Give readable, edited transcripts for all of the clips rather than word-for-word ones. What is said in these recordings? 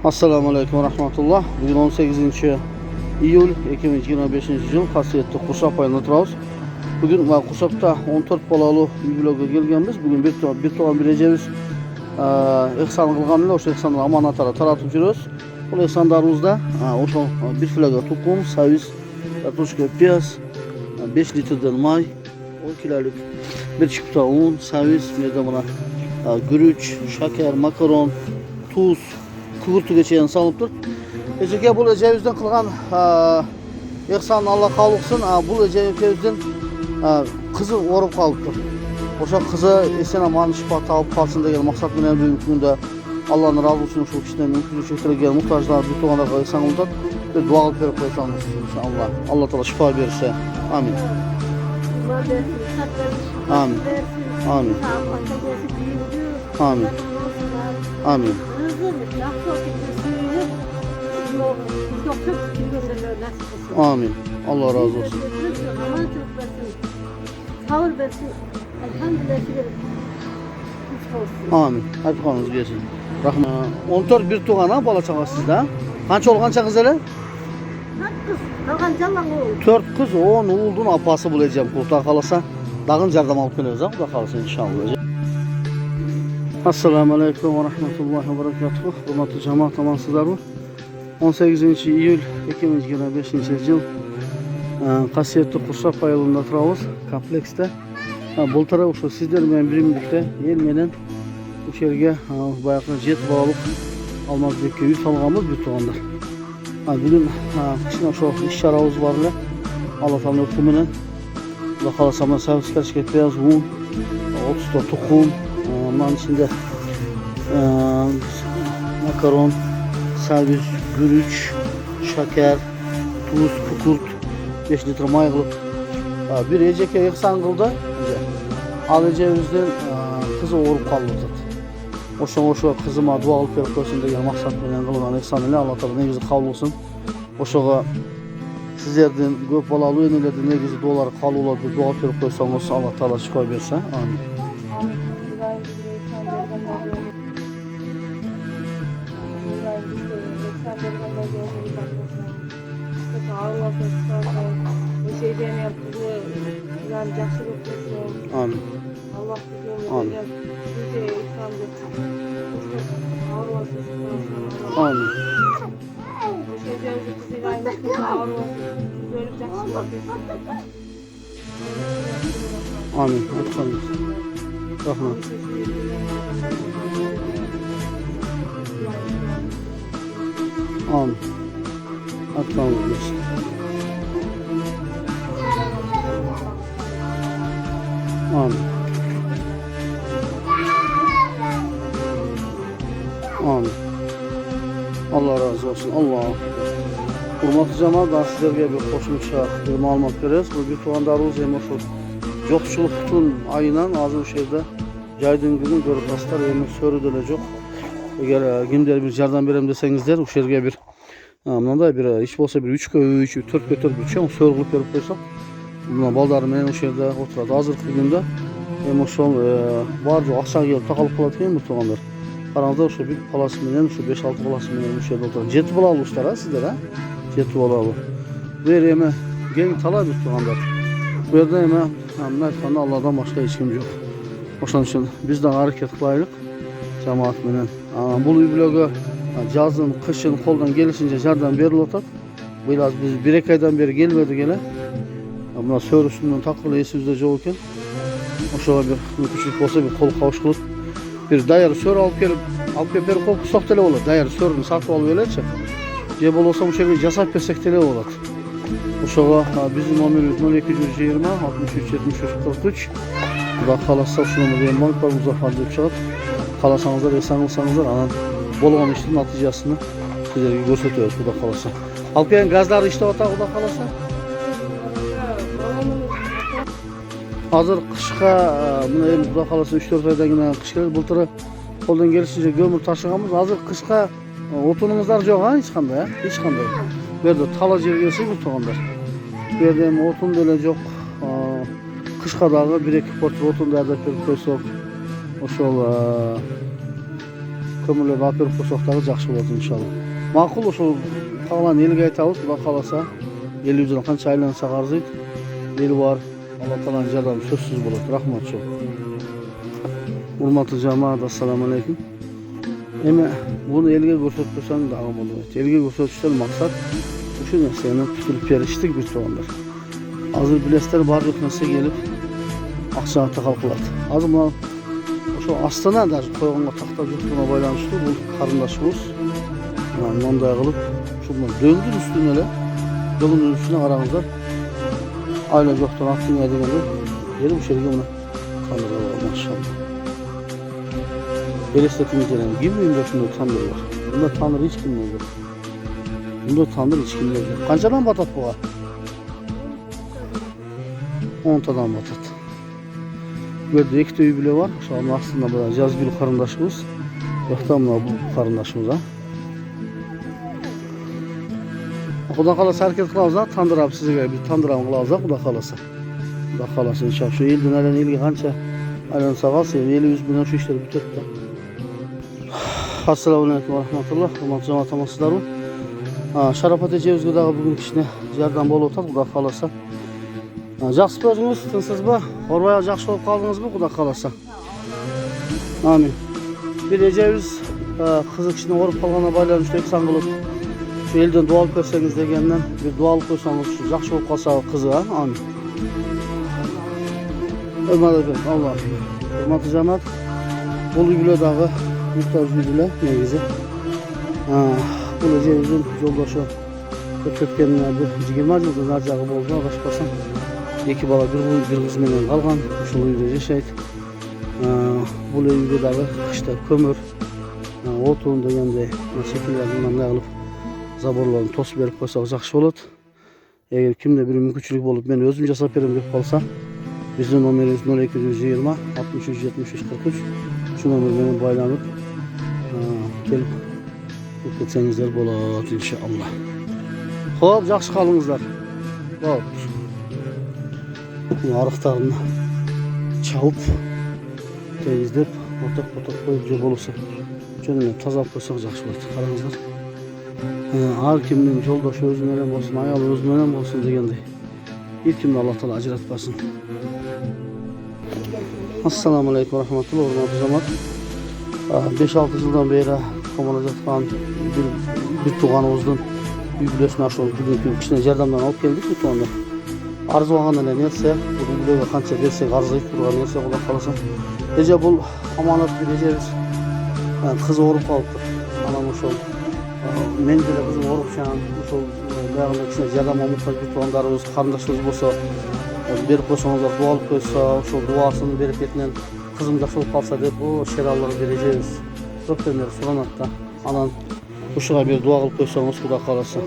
Assalamu alaikum ve rahmatullah. Bugün 18 iyul 2025 yıl Qasiyetli Qurshaq ayında turabız. Bugün Qurshaqda 14 balalı uy-buloga kelganmiz. Bugün bir tuğan bireceğimiz ihsan qilganlar, o'sha ihsanlar amonatlara taratib жүрөбүz. Бұл ihsanlarımızda o'sha bir filaga tuqum, saviz, kartoshka, piyaz, 5 litrden may, 10 kilolik bir çipta un, saviz, mena gürüç, şeker, makaron, tuz, kugurtuga cheyin salib turib. Ejeke bu cevizden qilgan ihsan Allah qabul qilsin. Bu cevizden qizi o'rib qolibdi. O'sha qizi eson-omon shifo topib qolsin degan maqsad bilan bugungi kunda Allohning rozi bo'lsin shu kishidan mumkinlik chekilgan muhtojlar bir to'g'onlarga ihson qilib bir duo qilib berib qo'ysangiz inshaalloh. Alloh taolo shifo bersa. Amin. Amin. Amin. Amin. Amin. Amin. Allah razı olsun. Amin. Hadi kanınız gelsin. Rahman. 14 bir tuğana bala çağa sizde. Qancha ol qancha qiz ele? 4 kız. Kalgan jalan oğul. 4 kız 10 oğuldun apası bulacağım. Kurtar kalasa. Dağın yardım alıp geliriz. Kurtar kalasa inşallah. Assalamu alaikum ve rahmetullahi ve berekatuhu. Hürmetli cemaat amansızlar bu. 18 iyul 2025 yıl Qasiyetli Qurshaq ayılında turabız komplekste. Бұл taraf ошо сиздер менен биримдикте эл менен ушул жерге баягы 7 балалык Алмазбекке үй салганбыз бүт туугандар. Бүгүн кичине ошо иш-чарабыз бар эле. Алла тааланын өкүмү менен Кудай кааласа мына сабыз карышка пияз, un, 30 та тукум, мынанын ичинде makaron, saviz, gürüç, şeker, tuz, kukurt, 5 litre may kılıp bir eceke ihsan kıldı. Al ecemizden kızı oğurup kaldı. Oşa kızıma dua alıp verip koysun degan maksat bilen kılgan ihsan ile Allah taala negizi kabul olsun. Oşaga sizlerden köp balalı enelerden negizi dualar kabul olur dep dua verip koysanız Allah taala şifa berse. Amin. Şeyden yaptığı yani yaxşılık olsun. Amin. Allah bize Amin. Bize ikram etsin. Ağır olsun. Amin. Bu şeyden bizi aynı ağır olsun. Böyle yaxşılık etsin. Amin. Amin. Rahmet. Amin. Amin. Amin. Amin. Allah razı olsun. Allah. Hurmatlı cemaat, ben sizlerge bir qo'shimcha bir ma'lumot beramiz. Bu bir tuğandarımız hem şu жоқшылық tun ayından azı bu şeyde jaydın günü görüp bastar hem sörüdele жоқ. Eğer kimler bir yardım berem desengizler o yerge bir mınдай bir iş bolsa bir 3 köy 4 kötür bir şey sörgülüp berip koysak. Buna baldarım men o yerде oturadi. Azırkı günde hem ошол бар жок акча келип такалып калат экен бул туугандар. Караңыздар ошо bir баласы менен ошо 5-6 баласы менен ошол жерде отурат. 7 балалуусуздар сиздер 7 балалуу. Бу жер эми кең талай бир туугандар. Бу жерде эми мына айтканда Алладан башка эч ким жок. Ошон үчүн биз дагы аракет кылайлык жамаат менен. Бул үй-бүлөгө жаздын, кышын колдон келишинче жардам берилип атат. Быйыл биз 1-2 айдан бери келбедик эле. Mına sörüsünden takılı esimizde жоқ eкен. Oşoğa bir mümkünçülük bolsa bir kol kavuş kılıp bir dayarı sör alıp gelip berip kol kusак tele bolat. Dayarı sörünü satıp alıp ölerçe. Je bolsa bu şekilde jasap bersek tele bolat. Oşoğa bizim nomerimiz 0220 63 73 43. Kuda kalasa uşunumuz degan bank var Muzaffar dep çıgat. Kalasanızlar, ihsan kılsanızlar anan bolgan işin natijasını sizlerge көрсөтөбүz Kuda kalasa. Alıp gelen gazları işlep atar Kuda kalasa. Hazır kışka buna elim Kuda kalasa 3-4 aydan gene kış gelir. Bulturu koldan gelişince gömür taşıganбыз. Hazır kışka otunumuzlar жоқ hiç kандай hiç kандай. Bu yerde tala jer gelsin bu tuğanlar. Bu yerde otun dele жоқ. Kışka dağı 1-2 portu otun da berip koysak. Oşol kömürleri alıp berip koysak dagı jakşı bolat inşallah. Makul uşul kalan elge aytabız, Xuda kalasa el yüzüne kança aylansa arzıyt. El var. Allah taala jardam sözsüz bolat. Rahmat çok. Hurmatly jamaat, assalamu alaykum. Eme bunu elge görsetpesen dagı bolat. Elge görsetişten maksat şu nerseni tutulup beriştik bir tuğanlar. Hazır bilesler bar yok narsa gelip akşamda kalkıladı. Hazır buna şu Astana da koyğonga takta juttuğuna baylanıştı. Bu karındaşımız. Yani onday kılıp şundan döndür üstüne ele. Yolun üstüne karağınızlar. Ayla yoktan attın yedi geldi. Geri bu şerige buna tanrıza var maşallah. Belestetimiz gelen gibi miyim de şunda tanrı var. Bunda tanrı hiç bilmiyor. Bunda tanrı hiç bilmiyor. Kançadan batat bu var? 10 tadan batat. Böyle iki tüyü bile var. Şu an aslında burada Yazgül karındaşımız. Yoktan bu karındaşımız ha. Xuda kalasa hareket kılabız ha. Tandır abi size göre bir tandır abi kılabız ha. Xuda kalasa. Xuda kalasa inşallah. Şu elden alen ilgi kança alen sağalsa 50-100 binden şu işleri bitirip de. Assalamu alaikum ve rahmatullah. Hurmatly jamaat tamasızlarım. Şarafat Eceviz'e dağı bugün kişine yardım bol otar. Xuda kalasa. Жақсы көрдіңіз, тынсыз ба? Орбай жақсы болып қалдыңыз ба, Құда қаласа? Амин. Bir Ecevіз қызы кішіне орып қалғана байланышты eksan қылып, şu elden dua alып көрсеңіз дегеннен bir dua alып көрсеңіз, жақсы болып қалса қызы, амин. Allah. Hurmatly jamaat, бұл үйгілі дағы мұқтаж үйгілі негізі. Бұл Eceviz'in жолдашы өткеніне bir 20 жылдың ар жағы болды, ағашпасам. İki bala bir kız menen kalgan, uşul uyda yaşayt. Bu uyda dağı kışta kömür, otun degende şekillerden ne kılıp zaborlarını tosip berip koysak jakşı bolat. Eğer kimde bir mümkünçülük bolup men özüm jasap berem dep kalsa, bizdin nomerimiz 0220 63 73 43. Şu nomer menen baylanıp kelip ketsеңizdер bolat inşallah. Hop, jakşı kalыңızlar. Hop. Arıqlarını çağıp temizlep otak koyup jeb olursa şöyle tazalap koysak jakşı bolat. Qarаңыздар. Har kimnin joldaşı özünden bolsun, ayalı özünden bolsun degende. Bir kimni Allah taala ajratpaсын. Assalamu alaykum ve rahmatullah. Hurmatly jamaat. 5-6 yıldan beri komana жатқан bir tuğanımızdan üyülesini aşağı bugünkü kişine jardamdan alıp geldik bu tuğanlar. Arzulagan ele nerse, bu üyülege kança bersek arzayıp durgan nerse Xuda kalasa. Ece bul amanat bir Ecevіз kızı orup kalıptır. Anam uşul. Men de kızım orup şan uşul dağında kişine jardamga muhtaç bir tuğanlarımız, karındaşlarımız bolsa berip koysaňızlar, dua alıp koysa, uşul duasının bereketinden kızım jakşı bolup kalsa dep o şeralları bereceğiz. Köpten beri suranat da. Anan uşuğa bir dua alıp koysaňız Xuda kalasa.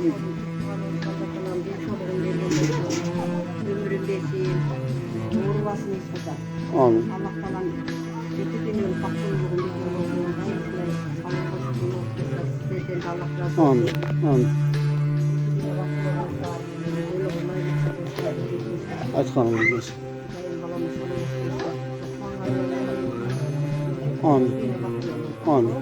Amin. Amin. Amin. Aytkanımız. Amin. Amin.